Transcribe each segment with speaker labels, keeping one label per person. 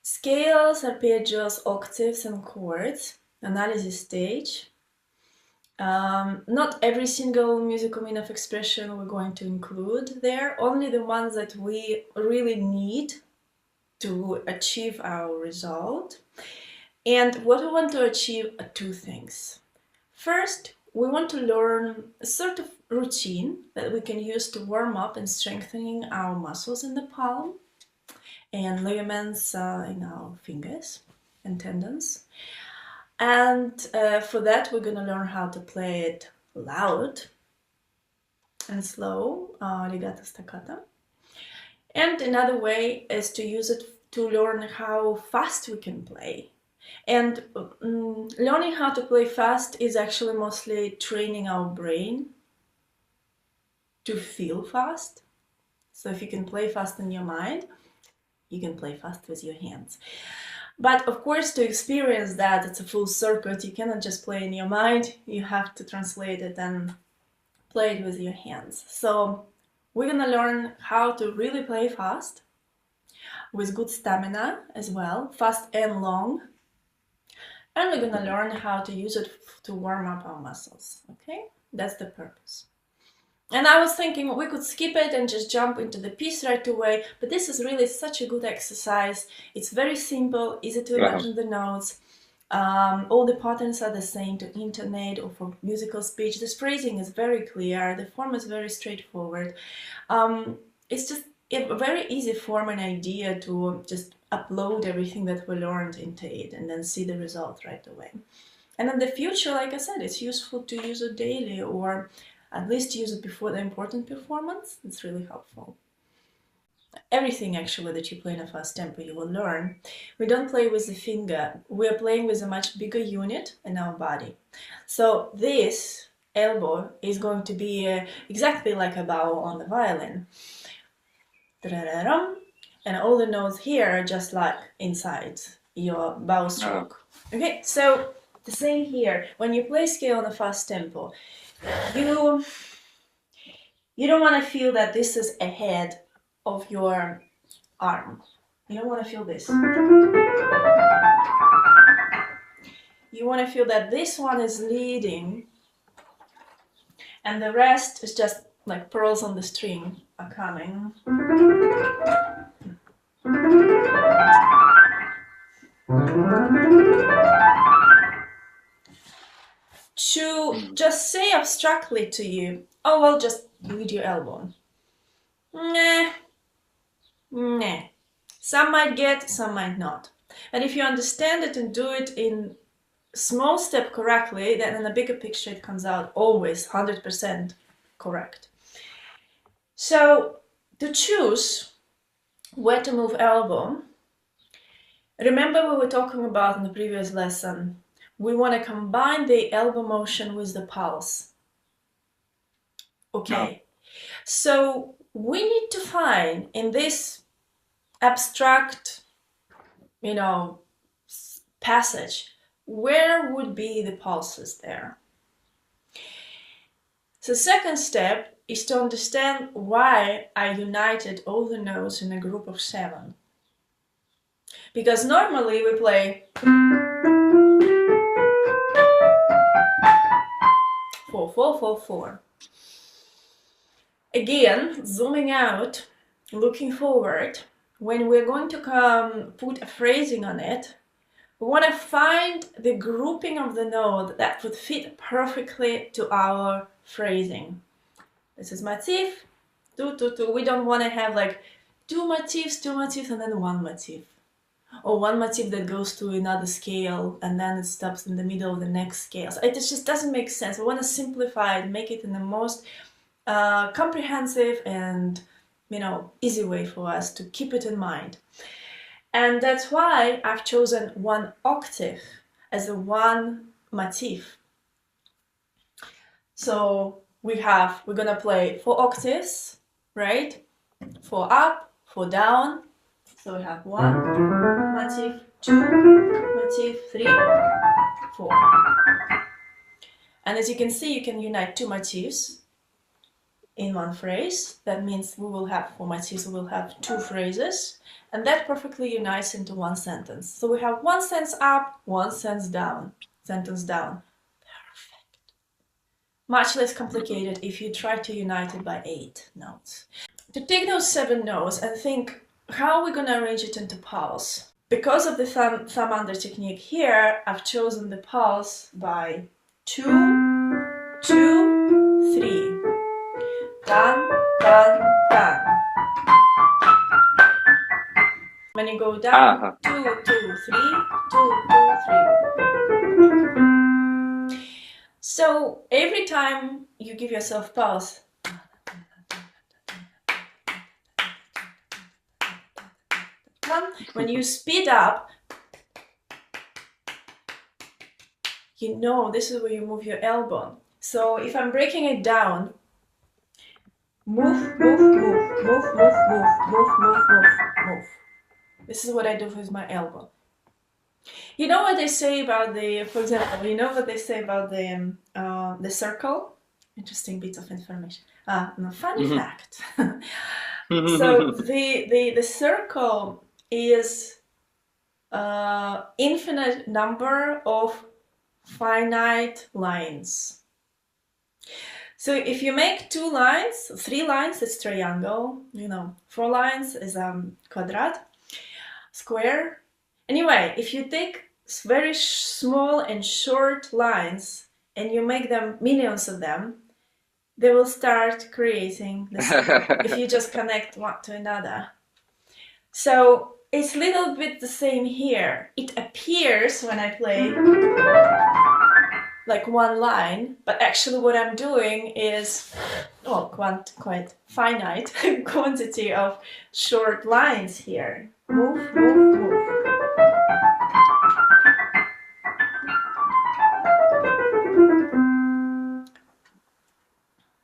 Speaker 1: Scales, arpeggios, octaves, and chords. Analysis stage. Not every single musical mean of expression we're going to include there, only the ones that we really need to achieve our result. And what we want to achieve are two things. First, we want to learn a sort of routine that we can use to warm up and strengthening our muscles in the palm and ligaments in our fingers and tendons. And for that, we're going to learn how to play it loud and slow, legato staccato. And another way is to use it to learn how fast we can play. And learning how to play fast is actually mostly training our brain to feel fast. So if you can play fast in your mind, you can play fast with your hands. But of course, to experience that, it's a full circuit. You cannot just play in your mind. You have to translate it and play it with your hands. So we're gonna learn how to really play fast with good stamina as well, fast and long. And we're gonna learn how to use it to warm up our muscles, okay? That's the purpose. And I was thinking we could skip it and just jump into the piece right away, but this is really such a good exercise. It's very simple, easy to imagine the notes. All the patterns are the same to intonate or for musical speech. This phrasing is very clear, the form is very straightforward. It's just a very easy form and idea to just upload everything that we learned into it and then see the result right away. And in the future, like I said, it's useful to use it daily or at least use it before the important performance. It's really helpful. Everything actually that you play in a fast tempo you will learn. We don't play with the finger. We're playing with a much bigger unit in our body. So this elbow is going to be exactly like a bow on the violin. And all the notes here are just like inside your bow stroke. Okay, so the same here. When you play scale on a fast tempo, you don't want to feel that this is ahead of your arm. You don't want to feel this. You want to feel that this one is leading and the rest is just like pearls on the string are coming. To just say abstractly to you, oh well, just lead your elbow. Nah. Some might get, some might not. But if you understand it and do it in small step correctly, then in the bigger picture it comes out always 100% correct. So to choose where to move elbow, remember we were talking about in the previous lesson, we want to combine the elbow motion with the pulse. Okay, so we need to find in this abstract, passage, where would be the pulses there? So second step is to understand why I united all the notes in a group of 7. Because normally we play 4, 4, 4, 4. Again, zooming out, looking forward, when we're going to put a phrasing on it, we want to find the grouping of the note that would fit perfectly to our phrasing. This is motif, 2, 2, 2. We don't want to have like 2 motifs, and then 1 motif. Or 1 motif that goes to another scale and then it stops in the middle of the next scale. So it just doesn't make sense. We want to simplify it, make it in the most comprehensive and easy way for us to keep it in mind. And that's why I've chosen 1 octave as a 1 motif. So we're gonna play 4 octaves, right? 4 up, 4 down. So we have 1 motif, 2 motif, 3, 4. And as you can see, you can unite 2 motifs in one phrase. That means we will have, for my sis, we will have two phrases, and that perfectly unites into one sentence. So we have one sentence up, one sentence down, sentence down. Perfect. Much less complicated if you try to unite it by 8 notes. To take those 7 notes and think, how are we going to arrange it into pulse? Because of the thumb under technique here, I've chosen the pulse by 2, 2, 3. Dun, dun, dun. When you go down, 2, 2, 3, 2, 2, 3. So every time you give yourself pulse, when you speed up, you know this is where you move your elbow. So if I'm breaking it down, move, move, move, move, move, move, move, move, move, move. This is what I do with my elbow. You know what they say about the, for example, you know what they say about the circle? Interesting bit of information. No, funny fact. So the circle is infinite number of finite lines. So if you make 2 lines, 3 lines, it's triangle. 4 lines is quadrat, square. Anyway, if you take very small and short lines and you make them millions of them, they will start creating the circle if you just connect one to another. So it's a little bit the same here. It appears when I play like one line, but actually what I'm doing is, well, quite finite quantity of short lines here. Move, move, move.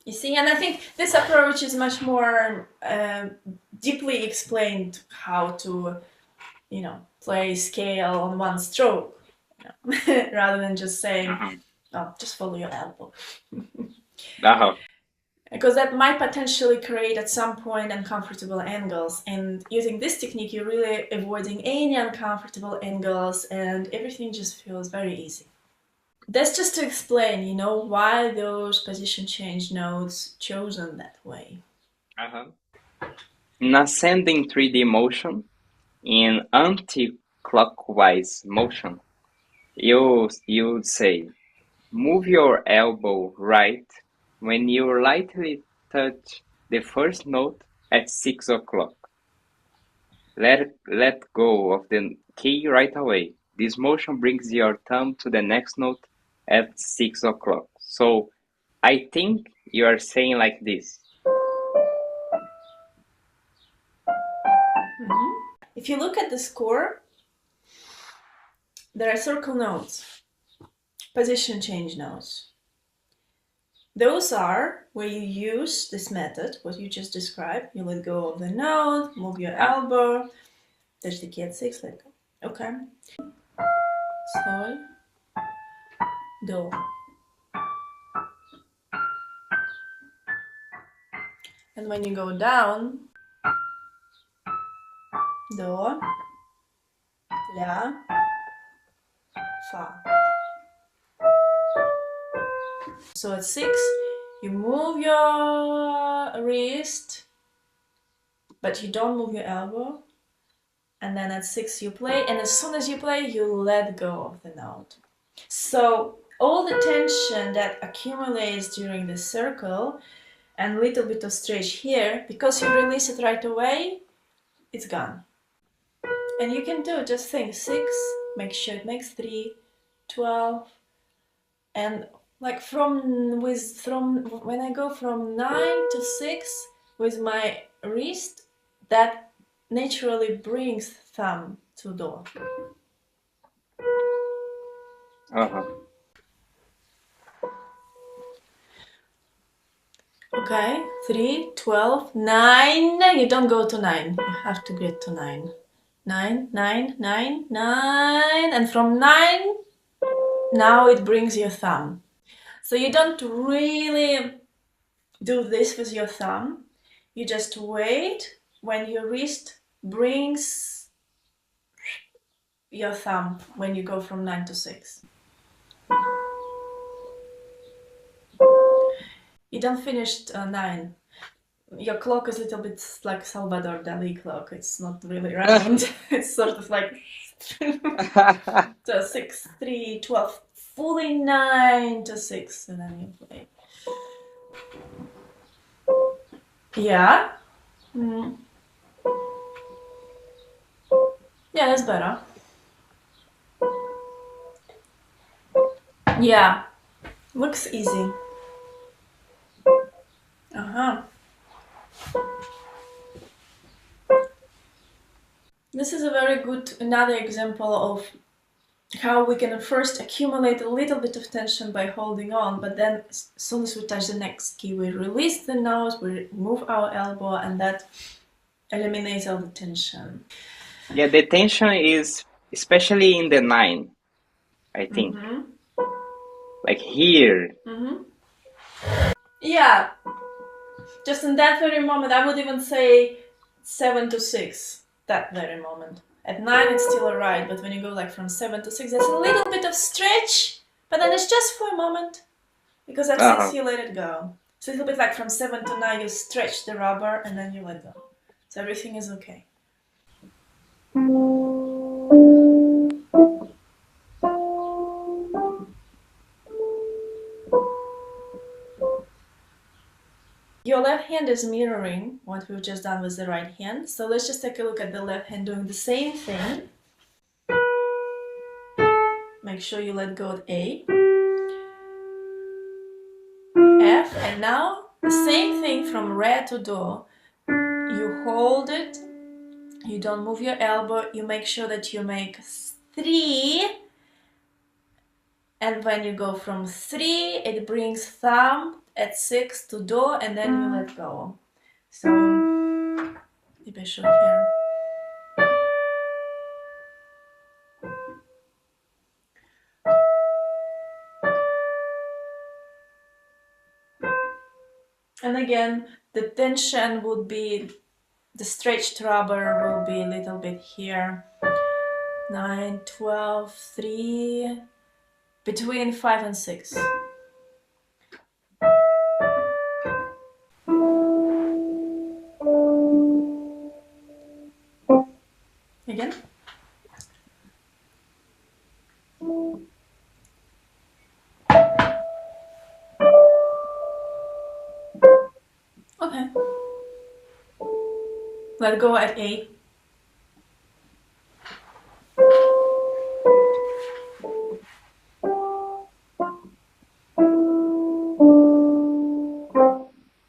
Speaker 1: You see, and I think this approach is much more deeply explained how to, play scale on one stroke, rather than just saying, oh, just follow your elbow. Because that might potentially create at some point uncomfortable angles, and using this technique you're really avoiding any uncomfortable angles and everything just feels very easy. That's just to explain, why those position change notes chosen that way.
Speaker 2: In ascending 3D motion, in anti-clockwise motion, you say, move your elbow right when you lightly touch the first note at 6 o'clock. Let go of the key right away. This motion brings your thumb to the next note at 6 o'clock. So I think you are saying like this.
Speaker 1: If you look at the score, there are circle notes, position change notes. Those are where you use this method, what you just described. You let go of the note, move your elbow, touch the key at 6, let go. Okay. Sol, do. And when you go down, do, la, fa. So at 6, you move your wrist, but you don't move your elbow. And then at 6 you play, and as soon as you play, you let go of the note. So all the tension that accumulates during the circle and a little bit of stretch here, because you release it right away, it's gone. And you can do, just think, 6, make sure it makes 3, 12, and like when I go from 9 to 6 with my wrist, that naturally brings thumb to do. Okay, 3, 12, 9. You don't go to 9. You have to get to 9. 9, 9, 9, 9. And from 9, now it brings your thumb. So you don't really do this with your thumb. You just wait when your wrist brings your thumb when you go from 9 to 6. You don't finish 9. Your clock is a little bit like Salvador Dali clock. It's not really round. It's sort of like 6, 3, 12, fully 9 to 6, and then you play. Yeah. Mm. Yeah, that's better. Yeah. Looks easy. Uh-huh. This is a very good, another example of how we can first accumulate a little bit of tension by holding on, but then as soon as we touch the next key, we release the nose, we move our elbow, and that eliminates all the tension.
Speaker 2: Yeah, the tension is especially in the 9, I think.
Speaker 1: Mm-hmm.
Speaker 2: Like here.
Speaker 1: Mm-hmm. Yeah, just in that very moment, I would even say 7 to 6, that very moment. At 9, it's still alright, but when you go like from 7 to 6, there's a little bit of stretch, but then it's just for a moment, because at 6, you let it go. So it's a little bit like from 7 to 9, you stretch the rubber and then you let go. So everything is okay. Your left hand is mirroring what we've just done with the right hand. So let's just take a look at the left hand doing the same thing. Make sure you let go at A, F, and now the same thing from Re to Do. You hold it, you don't move your elbow, you make sure that you make 3, and when you go from 3, it brings thumb at 6 to Do, and then you let go. So, maybe I show here. And again, the tension would be, the stretched rubber will be a little bit here. 9, 12, 3, between 5 and 6. Again. Okay. Let go at A.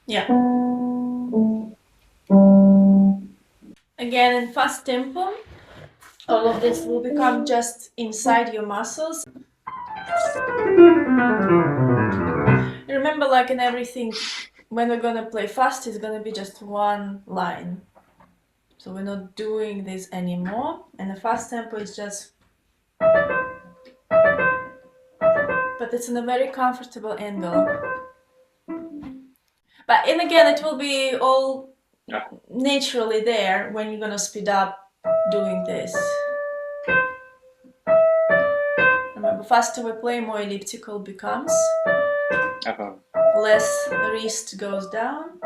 Speaker 1: Yeah. Again, in fast tempo, all of this will become just inside your muscles. Remember, like in everything, when we're gonna play fast, it's gonna be just one line. So we're not doing this anymore. And the fast tempo is just, but it's in a very comfortable angle. But and again, it will be all naturally there when you're gonna speed up doing this. Remember, faster we play, more elliptical becomes. Less wrist goes down.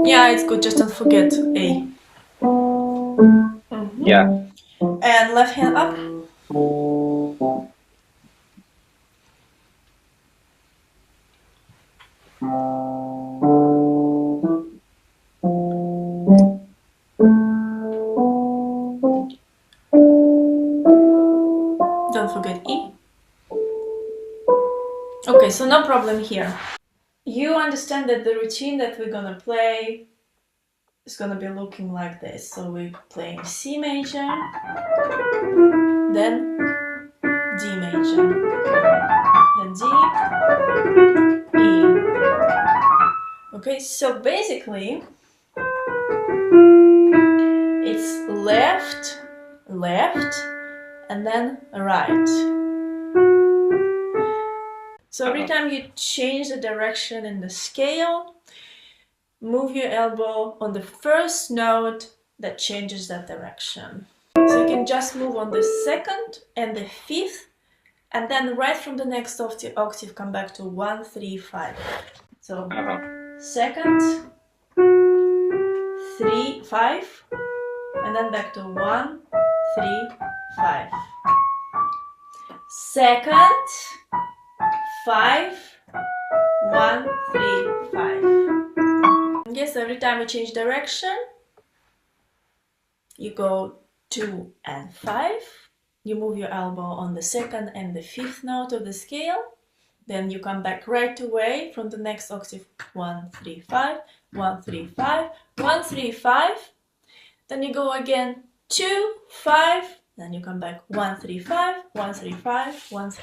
Speaker 1: Yeah, it's good, just don't forget A. Mm-hmm.
Speaker 2: Yeah.
Speaker 1: And left hand up. Don't forget E. Okay, so no problem here. You understand that the routine that we're gonna play is gonna be looking like this. So we're playing C major, then D major, then D, E, Okay, so basically it's left, left, and then right. So every time you change the direction in the scale, move your elbow on the first note that changes that direction. So you can just move on the second and the fifth, and then right from the next octave come back to 1, 3, 5. So second, 3, 5, and then back to 1, 3, 5. Second, 5, 1, 3, 5. Yes, every time you change direction, you go 2 and 5. You move your elbow on the second and the fifth note of the scale. Then you come back right away from the next octave. 1, 3, 5, 1, 3, 5, 1, 3, 5. Then you go again 2, 5. Then you come back 1, 3, 5, 1, 3, 5, 1, 3,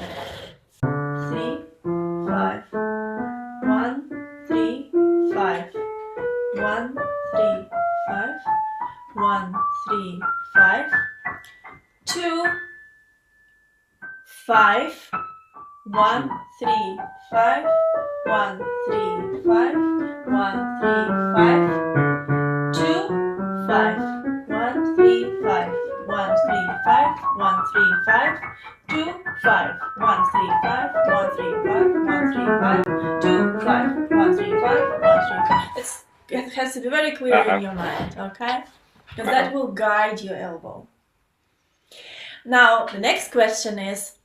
Speaker 1: 5, 1, 3, 5, 1, 3, 5, 1, 3, 5, 2, 5, 1, 3, 5, 1, 3, 5, 1, 3, 5, 2, 5, 1, 3, 5, 1, 3, 5, 1, 3, 5, 2, 5, 1, 3, 5, 1, 3, 5, 1, 3, 5, 2, 5, 1, 3, 5, 1, 3, 5. It has to be very clear in your mind, okay? Because that will guide your elbow. Now, the next question is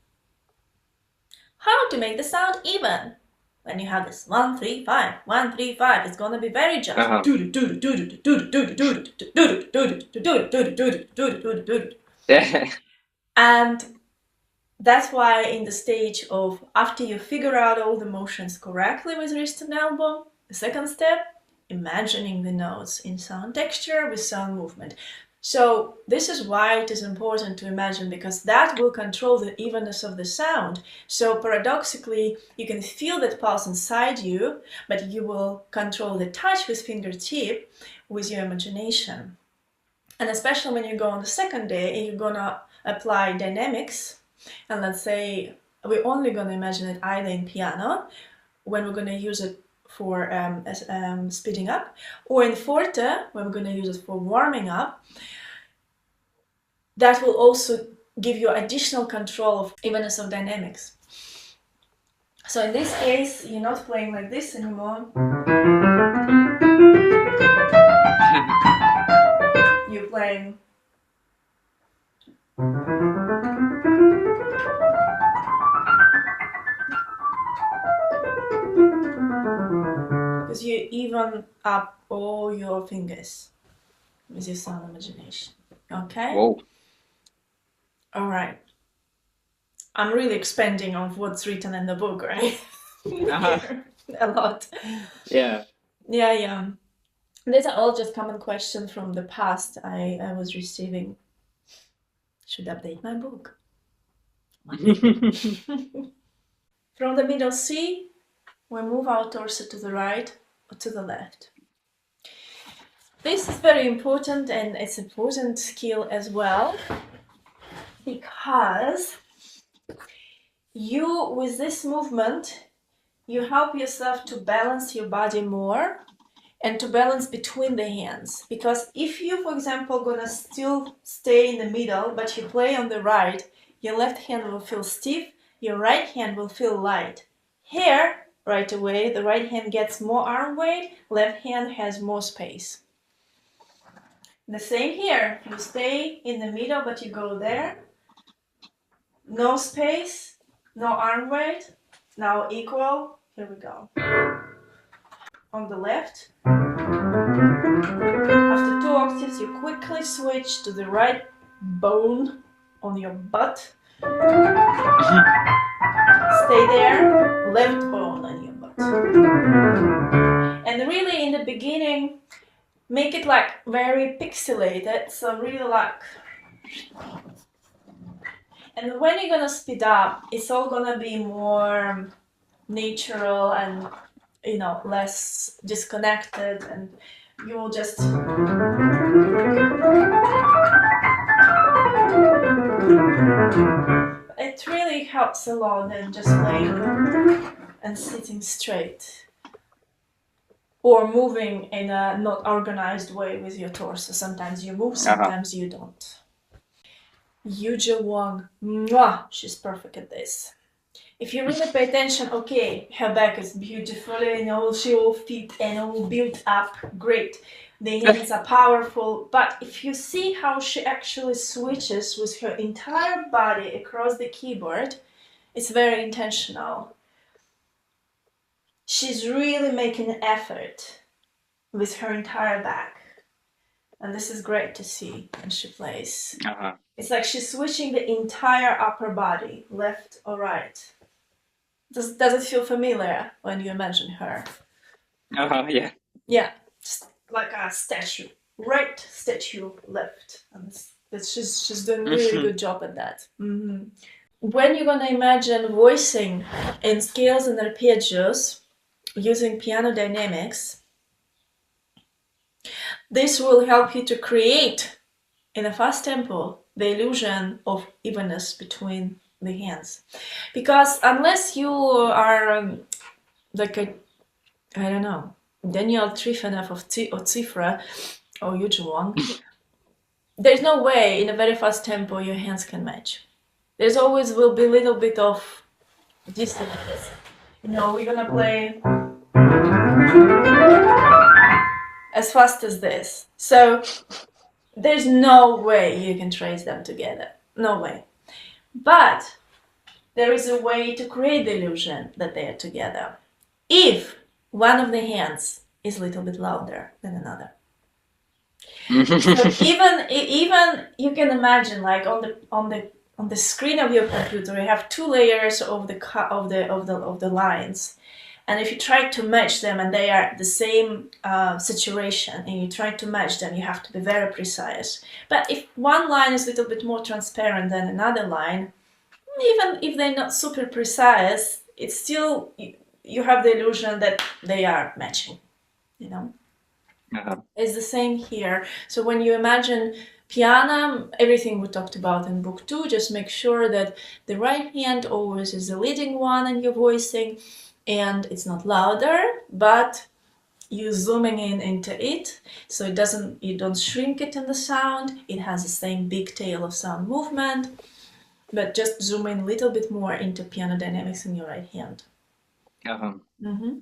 Speaker 1: how to make the sound even. When you have this 1, 3, 5, 1, 3, 5, it's gonna be very just. And that's why in the stage of after you figure out all the motions correctly with wrist and elbow, the second step, imagining the notes in sound texture with sound movement. So this is why it is important to imagine, because that will control the evenness of the sound. So paradoxically, you can feel that pulse inside you, but you will control the touch with fingertip with your imagination. And especially when you go on the second day and you're gonna apply dynamics, and let's say we're only gonna imagine it either in piano, when we're gonna use it for speeding up, or in forte, when we're going to use it for warming up. That will also give you additional control of evenness of dynamics. So in this case, you're not playing like this anymore. You're playing because you even up all your fingers with your sound imagination. Okay?
Speaker 2: Whoa.
Speaker 1: All right. I'm really expanding on what's written in the book, right? A lot.
Speaker 2: Yeah.
Speaker 1: Yeah. These are all just common questions from the past I was receiving. Should update my book. From the middle C, we move our torso to the right or to the left. This is very important, and it's an important skill as well, because you, with this movement, you help yourself to balance your body more and to balance between the hands. Because if you, for example, gonna still stay in the middle, but you play on the right, your left hand will feel stiff, your right hand will feel light. Here, right away, the right hand gets more arm weight, left hand has more space. The same here, you stay in the middle, but you go there, no space, no arm weight, now equal, here we go. On the left, after 2 octaves, you quickly switch to the right bone on your butt. Stay there, left bone on your butt. And really in the beginning, make it like very pixelated, so really like... And when you're gonna speed up, it's all gonna be more natural and less disconnected, and you will just it really helps a lot than just playing and sitting straight or moving in a not organized way with your torso. Sometimes you move,
Speaker 2: Uh-huh.
Speaker 1: sometimes you don't. Yuja Wang, mwah, she's perfect at this. If you really pay attention, okay, her back is beautiful and all she all fit and all built up, great. The hands are powerful, but if you see how she actually switches with her entire body across the keyboard, it's very intentional. She's really making an effort with her entire back. And this is great to see when she plays.
Speaker 2: Uh-huh.
Speaker 1: It's like she's switching the entire upper body, left or right. Does it feel familiar when you imagine her?
Speaker 2: Uh-huh. Yeah.
Speaker 1: Yeah, just like a statue. Right statue, left. And she's doing a really good job at that. Mm-hmm. When you're gonna imagine voicing in scales and arpeggios using piano dynamics, this will help you to create in a fast tempo the illusion of evenness between the hands. Because unless you are like a, I don't know, Daniel Trifonov of Cifra or Yuji Wang, there's no way in a very fast tempo your hands can match. There's always will be a little bit of dissonance. We're gonna play as fast as this. So there's no way you can trace them together. No way. But there is a way to create the illusion that they are together. If one of the hands is a little bit louder than another. So even you can imagine, like on the screen of your computer, you have two layers of the lines, and if you try to match them and they are the same situation, and you try to match them, you have to be very precise. But if one line is a little bit more transparent than another line, even if they're not super precise, it's still you have the illusion that they are matching.
Speaker 2: Uh-huh.
Speaker 1: It's the same here. So when you imagine piano, everything we talked about in book 2, just make sure that the right hand always is the leading one in your voicing, and it's not louder, but you zooming in into it, so you don't shrink it in the sound. It has the same big tail of sound movement, but just zoom in a little bit more into piano dynamics in your right hand.
Speaker 2: Uh-huh.
Speaker 1: Mm-hmm.